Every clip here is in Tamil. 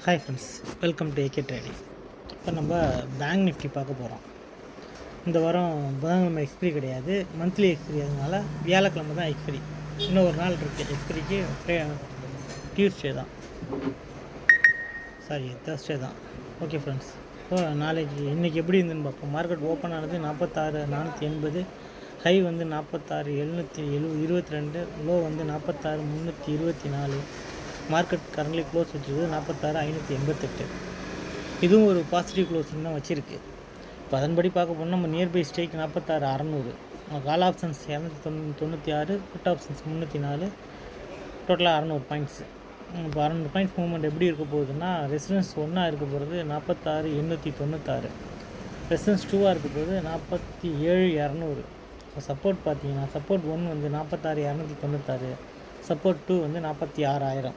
Hi friends, welcome to AK trading. இப்போ நம்ம பேங்க் நிஃப்டி பார்க்க போகிறோம். இந்த வாரம் புதன்கிழமை எக்ஸ்பிரி கிடையாது, மந்த்லி எக்ஸ்பிரி. அதனால வியாழக்கிழமை தான் எக்ஸ்பிரி. இன்னும் ஒரு நாள் இருக்குது எக்ஸ்பிரிக்கு. டியூஸ்டே தான், தேர்ஸ்டே தான். ஓகே ஃப்ரெண்ட்ஸ், இப்போ இன்றைக்கி எப்படி இருந்துன்னு பார்ப்போம். மார்க்கெட் ஓப்பன் ஆனது 46,480, ஹை வந்து 46,722, லோ வந்து 46,324. மார்க்கெட் கரண்ட்லி க்ளோஸ் வச்சுருக்கு 46,588. இதுவும் ஒரு பாசிட்டிவ் க்ளோசிங் தான் வச்சுருக்கு. இப்போ அதன்படி பார்க்க போனால் நம்ம நியர்பை ஸ்டேக் 46,600, கால் ஆப்ஷன்ஸ் 296, புட் ஆப்ஷன்ஸ் 304, டோட்டலாக 600 பாயிண்ட்ஸ். இப்போ 600 பாயிண்ட்ஸ் மூவ்மெண்ட் எப்படி இருக்க போகுதுன்னா, ரெசிடன்ஸ் 1 இருக்க போகிறது 46,896, ரெசிடன்ஸ் 2 இருக்க போகுது 47,200. இப்போ சப்போர்ட் பார்த்தீங்கன்னா, சப்போர்ட் 1 வந்து 46,296, சப்போர்ட் 2 வந்து 46,000.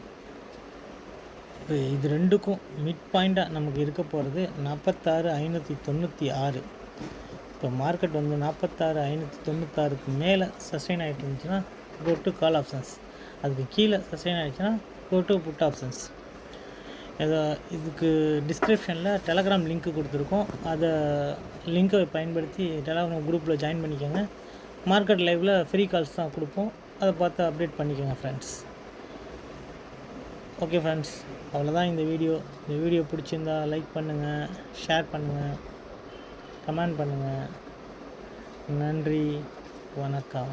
இப்போ இது ரெண்டுக்கும் மிட் பாயிண்ட்டாக நமக்கு இருக்க போகிறது 46,596. இப்போ மார்க்கெட் வந்து 46,596க்கு மேலே சஸ்டெயின் ஆகிட்டு இருந்துச்சுன்னா கோ டு கால் ஆப்ஷன்ஸ், அதுக்கு கீழே சஸ்டெயின் ஆகிடுச்சுன்னா கோ டு புட் ஆப்ஷன்ஸ். இதுக்கு டிஸ்கிரிப்ஷனில் டெலகிராம் லிங்க்கு கொடுத்துருக்கோம். அதை லிங்க்கை பயன்படுத்தி டெலகிராம் குரூப்பில் ஜாயின் பண்ணிக்கோங்க. மார்க்கெட் லைவில் ஃப்ரீ கால்ஸ் தான் கொடுப்போம், அதை பார்த்து அப்டேட் பண்ணிக்கோங்க ஃப்ரெண்ட்ஸ். ஓகே ஃப்ரெண்ட்ஸ், அவ்வளோதான் இந்த வீடியோ பிடிச்சிருந்தா லைக் பண்ணுங்கள், ஷேர் பண்ணுங்கள், கமெண்ட் பண்ணுங்கள். நன்றி, வணக்கம்.